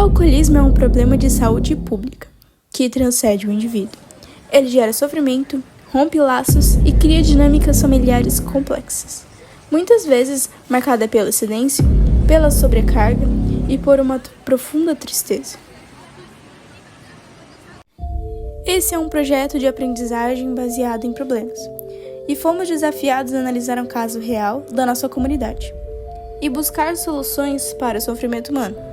alcoolismo é um problema de saúde pública que transcende o indivíduo. Ele gera sofrimento, rompe laços e cria dinâmicas familiares complexas, muitas vezes marcada pelo silêncio, pela sobrecarga e por uma profunda tristeza. Esse é um projeto de aprendizagem baseado em problemas, e fomos desafiados a analisar um caso real da nossa comunidade e buscar soluções para o sofrimento humano.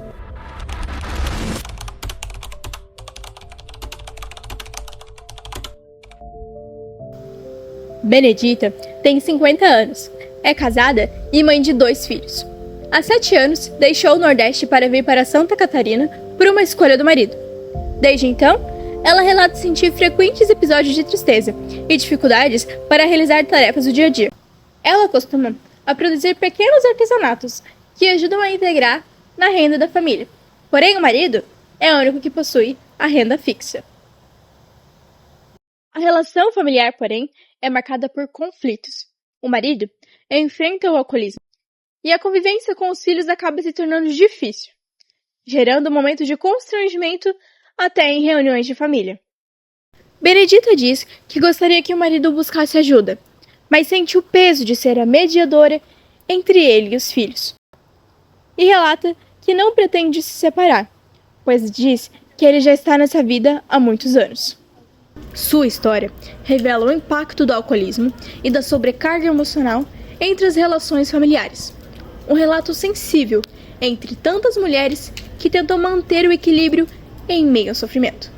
Benedita tem 50 anos, é casada e mãe de 2 filhos. Há 7 anos, deixou o Nordeste para vir para Santa Catarina por uma escolha do marido. Desde então, ela relata sentir frequentes episódios de tristeza e dificuldades para realizar tarefas do dia a dia. Ela costuma produzir pequenos artesanatos que ajudam a integrar na renda da família. Porém, o marido é o único que possui a renda fixa. A relação familiar, porém, é marcada por conflitos. O marido enfrenta o alcoolismo e a convivência com os filhos acaba se tornando difícil, gerando momentos de constrangimento até em reuniões de família. Benedita diz que gostaria que o marido buscasse ajuda, mas sente o peso de ser a mediadora entre ele e os filhos. E relata que não pretende se separar, pois diz que ele já está nessa vida há muitos anos. Sua história revela o impacto do alcoolismo e da sobrecarga emocional entre as relações familiares. Um relato sensível entre tantas mulheres que tentam manter o equilíbrio em meio ao sofrimento.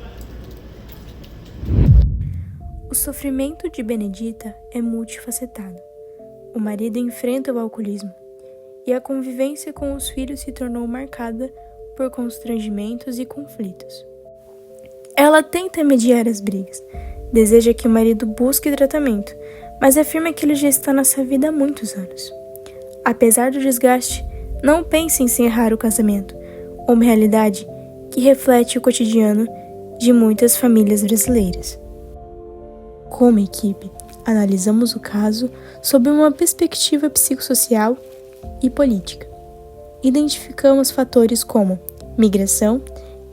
O sofrimento de Benedita é multifacetado. O marido enfrenta o alcoolismo e a convivência com os filhos se tornou marcada por constrangimentos e conflitos. Ela tenta mediar as brigas, deseja que o marido busque tratamento, mas afirma que ele já está nessa vida há muitos anos. Apesar do desgaste, não pensa em encerrar o casamento, uma realidade que reflete o cotidiano de muitas famílias brasileiras. Como equipe, analisamos o caso sob uma perspectiva psicossocial e política. Identificamos fatores como migração,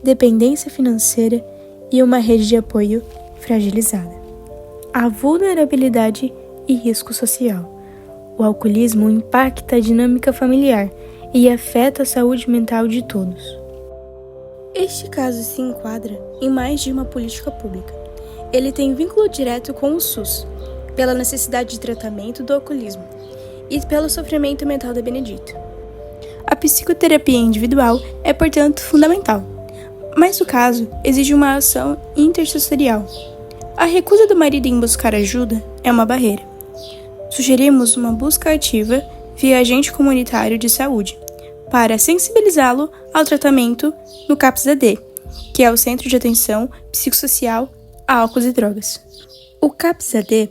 dependência financeira e uma rede de apoio fragilizada. A vulnerabilidade e risco social. O alcoolismo impacta a dinâmica familiar e afeta a saúde mental de todos. Este caso se enquadra em mais de uma política pública. Ele tem vínculo direto com o SUS, pela necessidade de tratamento do alcoolismo e pelo sofrimento mental da Benedita. A psicoterapia individual é, portanto, fundamental, mas o caso exige uma ação intersectorial. A recusa do marido em buscar ajuda é uma barreira. Sugerimos uma busca ativa via agente comunitário de saúde, para sensibilizá-lo ao tratamento no CAPS-AD, que é o Centro de Atenção Psicossocial a Álcools e Drogas. O CAPS-AD,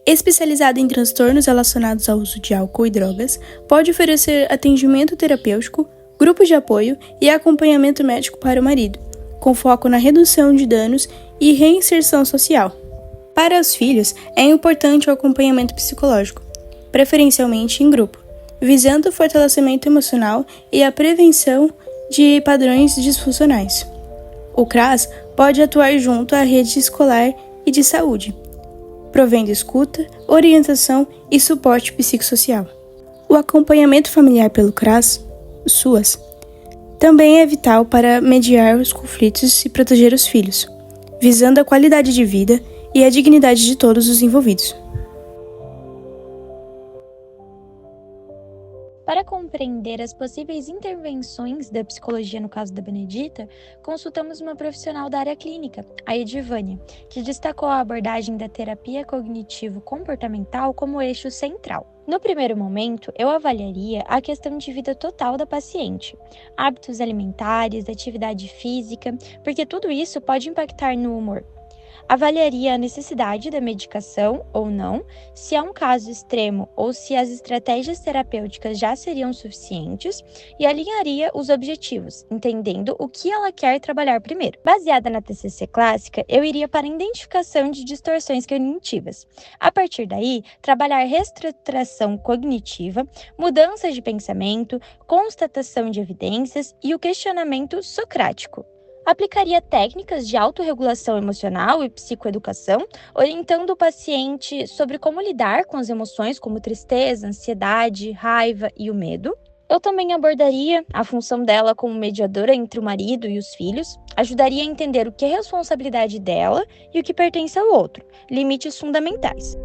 especializado em transtornos relacionados ao uso de álcool e drogas, pode oferecer atendimento terapêutico, grupos de apoio e acompanhamento médico para o marido, com foco na redução de danos e reinserção social. Para os filhos, é importante o acompanhamento psicológico, preferencialmente em grupo, visando o fortalecimento emocional e a prevenção de padrões disfuncionais. O CRAS pode atuar junto à rede escolar e de saúde, provendo escuta, orientação e suporte psicossocial. O acompanhamento familiar pelo CRAS, SUAS, também é vital para mediar os conflitos e proteger os filhos, visando a qualidade de vida e a dignidade de todos os envolvidos. Para compreender as possíveis intervenções da psicologia no caso da Benedita, consultamos uma profissional da área clínica, a Edivânia, que destacou a abordagem da terapia cognitivo-comportamental como eixo central. No primeiro momento, eu avaliaria a questão de vida total da paciente, hábitos alimentares, atividade física, porque tudo isso pode impactar no humor. avaliaria a necessidade da medicação ou não, se é um caso extremo ou se as estratégias terapêuticas já seriam suficientes, e alinharia os objetivos, entendendo o que ela quer trabalhar primeiro. Baseada na TCC clássica, eu iria para a identificação de distorções cognitivas. A partir daí, trabalhar reestruturação cognitiva, mudanças de pensamento, constatação de evidências e o questionamento socrático. Aplicaria técnicas de autorregulação emocional e psicoeducação, orientando o paciente sobre como lidar com as emoções como tristeza, ansiedade, raiva e o medo. Eu também abordaria a função dela como mediadora entre o marido e os filhos, ajudaria a entender o que é responsabilidade dela e o que pertence ao outro, limites fundamentais.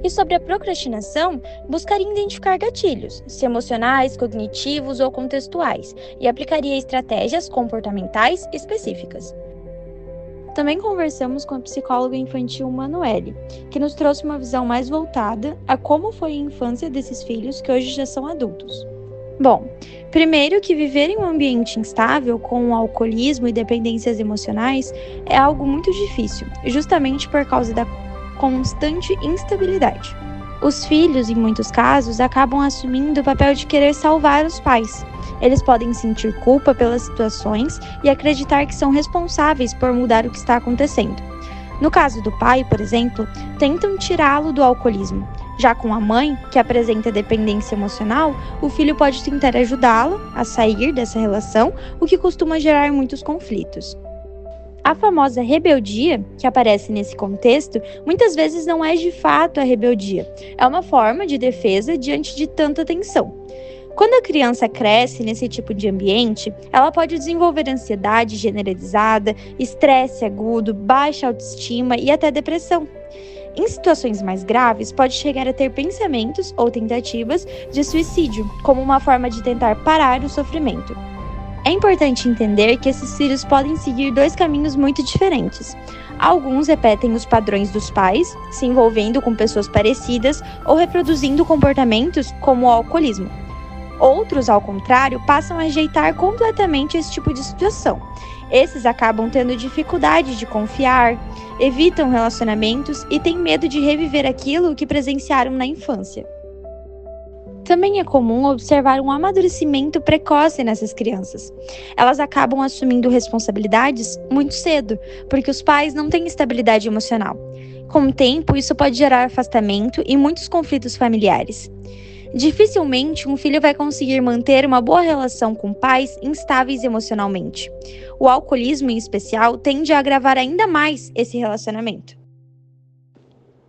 E sobre a procrastinação, buscaria identificar gatilhos, se emocionais, cognitivos ou contextuais, e aplicaria estratégias comportamentais específicas. Também conversamos com a psicóloga infantil Manuele, que nos trouxe uma visão mais voltada a como foi a infância desses filhos que hoje já são adultos. Bom, primeiro que viver em um ambiente instável com alcoolismo e dependências emocionais é algo muito difícil, justamente por causa da constante instabilidade. Os filhos, em muitos casos, acabam assumindo o papel de querer salvar os pais. Eles podem sentir culpa pelas situações e acreditar que são responsáveis por mudar o que está acontecendo. No caso do pai, por exemplo, tentam tirá-lo do alcoolismo. Já com a mãe, que apresenta dependência emocional, o filho pode tentar ajudá-la a sair dessa relação, o que costuma gerar muitos conflitos. A famosa rebeldia, que aparece nesse contexto, muitas vezes não é de fato a rebeldia. É uma forma de defesa diante de tanta tensão. Quando a criança cresce nesse tipo de ambiente, ela pode desenvolver ansiedade generalizada, estresse agudo, baixa autoestima e até depressão. Em situações mais graves, pode chegar a ter pensamentos ou tentativas de suicídio, como uma forma de tentar parar o sofrimento. É importante entender que esses filhos podem seguir dois caminhos muito diferentes. Alguns repetem os padrões dos pais, se envolvendo com pessoas parecidas ou reproduzindo comportamentos como o alcoolismo. Outros, ao contrário, passam a rejeitar completamente esse tipo de situação. Esses acabam tendo dificuldade de confiar, evitam relacionamentos e têm medo de reviver aquilo que presenciaram na infância. Também é comum observar um amadurecimento precoce nessas crianças. Elas acabam assumindo responsabilidades muito cedo, porque os pais não têm estabilidade emocional. Com o tempo, isso pode gerar afastamento e muitos conflitos familiares. Dificilmente um filho vai conseguir manter uma boa relação com pais instáveis emocionalmente. O alcoolismo, em especial, tende a agravar ainda mais esse relacionamento.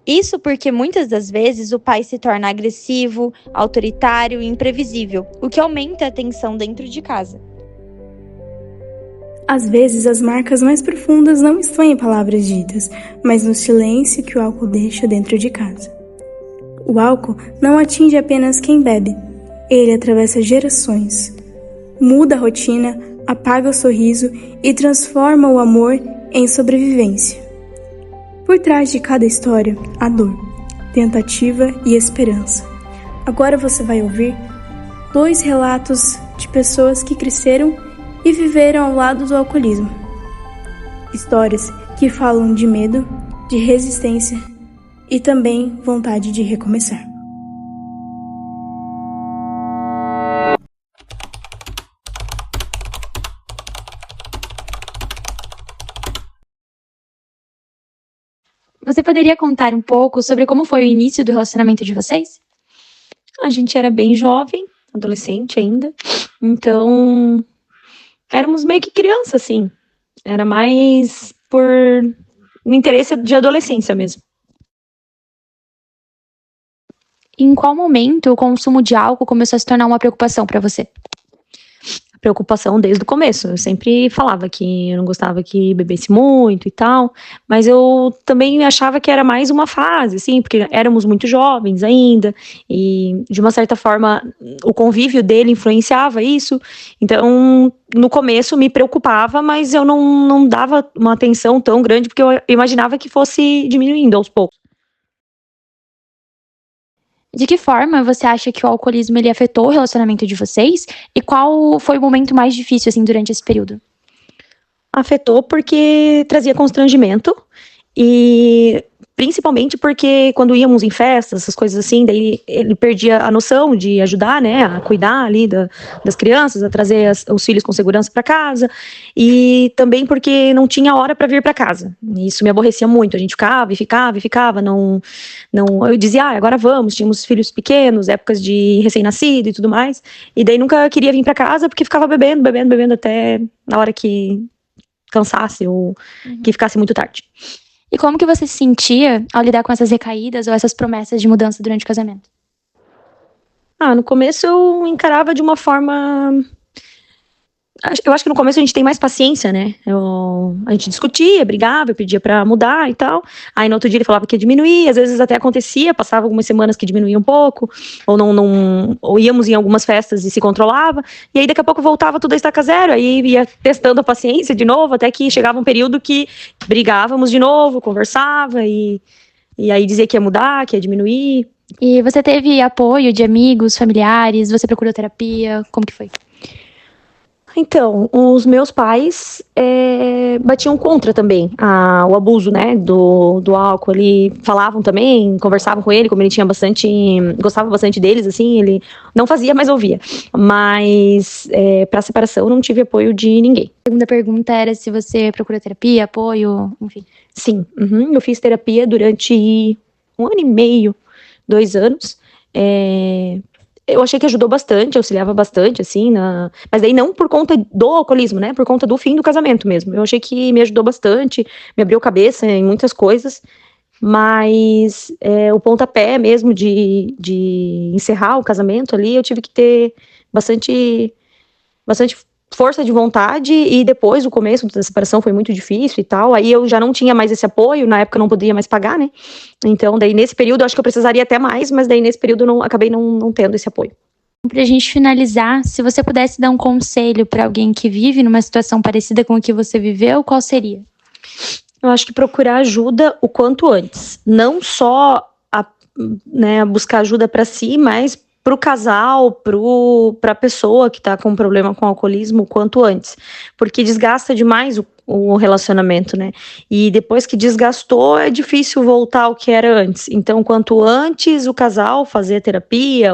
Isso porque muitas das vezes o pai se torna agressivo, autoritário e imprevisível, o que aumenta a tensão dentro de casa. Às vezes, as marcas mais profundas não estão em palavras ditas, mas no silêncio que o álcool deixa dentro de casa. O álcool não atinge apenas quem bebe, ele atravessa gerações. Muda a rotina, apaga o sorriso e transforma o amor em sobrevivência. Por trás de cada história, a dor, tentativa e esperança. Agora você vai ouvir 2 relatos de pessoas que cresceram e viveram ao lado do alcoolismo. Histórias que falam de medo, de resistência e também vontade de recomeçar. Você poderia contar um pouco sobre como foi o início do relacionamento de vocês? A gente era bem jovem, adolescente ainda, então éramos meio que criança, assim. Era mais por um interesse de adolescência mesmo. Em qual momento o consumo de álcool começou a se tornar uma preocupação para você? Preocupação desde o começo. Eu sempre falava que eu não gostava que bebesse muito e tal, mas eu também achava que era mais uma fase, assim, porque éramos muito jovens ainda, e de uma certa forma o convívio dele influenciava isso. Então, no começo me preocupava, mas eu não dava uma atenção tão grande, porque eu imaginava que fosse diminuindo aos poucos. De que forma você acha que o alcoolismo ele afetou o relacionamento de vocês? E qual foi o momento mais difícil, assim, durante esse período? Afetou porque trazia constrangimento e principalmente porque quando íamos em festas, essas coisas assim, daí ele perdia a noção de ajudar, né, a cuidar ali das crianças, a trazer os filhos com segurança para casa, e também porque não tinha hora para vir para casa. Isso me aborrecia muito, a gente ficava, não, eu dizia, agora vamos, tínhamos filhos pequenos, épocas de recém-nascido e tudo mais, e daí nunca queria vir para casa porque ficava bebendo até na hora que cansasse ou que ficasse muito tarde. E como que você se sentia ao lidar com essas recaídas ou essas promessas de mudança durante o casamento? No começo eu encarava de uma forma... Eu acho que no começo a gente tem mais paciência, né? A gente discutia, brigava, eu pedia pra mudar e tal. Aí no outro dia ele falava que ia diminuir, às vezes até acontecia, passava algumas semanas que diminuía um pouco, ou íamos em algumas festas e se controlava, e aí daqui a pouco voltava tudo a estaca zero, aí ia testando a paciência de novo, até que chegava um período que brigávamos de novo, conversava, e aí dizia que ia mudar, que ia diminuir. E você teve apoio de amigos, familiares? Você procurou terapia? Como que foi? Então, os meus pais batiam contra também o abuso, né, do álcool. Ele falavam também, conversavam com ele, como ele tinha gostava bastante deles, assim, ele não fazia, mas ouvia. Mas para separação eu não tive apoio de ninguém. A segunda pergunta era se você procurou terapia, apoio, enfim. Sim, eu fiz terapia durante 1 ano e meio, 2 anos. Eu achei que ajudou bastante, auxiliava bastante, assim, mas daí não por conta do alcoolismo, né, por conta do fim do casamento mesmo. Eu achei que me ajudou bastante, me abriu a cabeça em muitas coisas, mas o pontapé mesmo de encerrar o casamento ali, eu tive que ter bastante força de vontade, e depois o começo da separação foi muito difícil e tal, aí eu já não tinha mais esse apoio, na época eu não podia mais pagar, né, então daí nesse período eu acho que eu precisaria até mais, mas daí nesse período eu acabei não tendo esse apoio. Pra gente finalizar, se você pudesse dar um conselho pra alguém que vive numa situação parecida com a que você viveu, qual seria? Eu acho que procurar ajuda o quanto antes, não só buscar ajuda pra si, mas pro casal, pra pessoa que tá com problema com alcoolismo o quanto antes, porque desgasta demais o relacionamento, né, e depois que desgastou é difícil voltar ao que era antes, então quanto antes o casal fazer a terapia,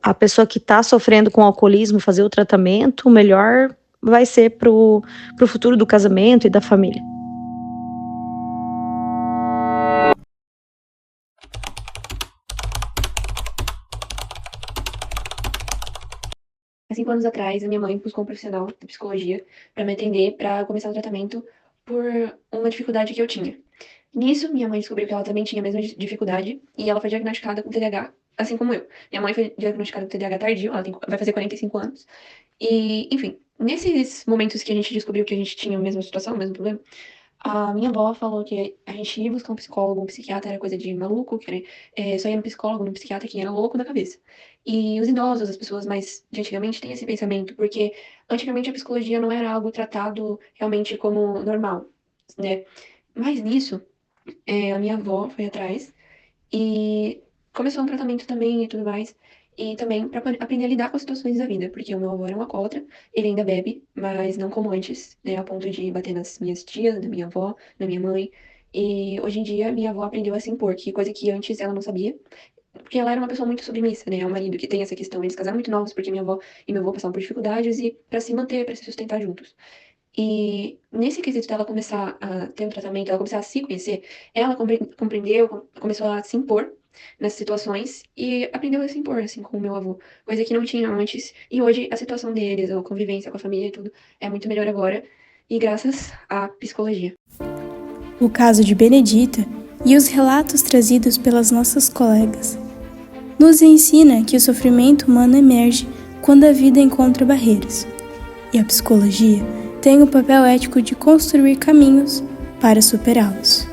a pessoa que tá sofrendo com alcoolismo fazer o tratamento, melhor vai ser pro futuro do casamento e da família. Há 5 anos atrás, a minha mãe buscou um profissional de psicologia para me atender, para começar o tratamento por uma dificuldade que eu tinha. Nisso, minha mãe descobriu que ela também tinha a mesma dificuldade e ela foi diagnosticada com TDAH, assim como eu. Minha mãe foi diagnosticada com TDAH tardio, ela vai fazer 45 anos. E, enfim, nesses momentos que a gente descobriu que a gente tinha a mesma situação, o mesmo problema, a minha avó falou que a gente ia buscar um psicólogo, um psiquiatra era coisa de maluco, que só ia no psicólogo, no psiquiatra quem era louco da cabeça. E os idosos, as pessoas mais de antigamente, têm esse pensamento, porque antigamente a psicologia não era algo tratado realmente como normal, né? Mas nisso, a minha avó foi atrás e começou um tratamento também e tudo mais. E também para aprender a lidar com as situações da vida, porque o meu avô era um alcoólatra, ele ainda bebe, mas não como antes, né, a ponto de bater nas minhas tias, na minha avó, na minha mãe. E hoje em dia, minha avó aprendeu a se impor, que coisa que antes ela não sabia, porque ela era uma pessoa muito submissa, né, ao marido, que tem essa questão. Eles casaram muito novos, porque minha avó e meu avô passavam por dificuldades, e para se manter, para se sustentar juntos. E nesse quesito dela começar a ter um tratamento, ela começar a se conhecer, ela compreendeu, começou a se impor nessas situações e aprendeu a se impor, assim, com o meu avô, coisa que não tinha antes. E hoje a situação deles, a convivência com a família e tudo, é muito melhor agora, e graças à psicologia. O caso de Benedita e os relatos trazidos pelas nossas colegas nos ensina que o sofrimento humano emerge quando a vida encontra barreiras, e a psicologia tem o papel ético de construir caminhos para superá-los.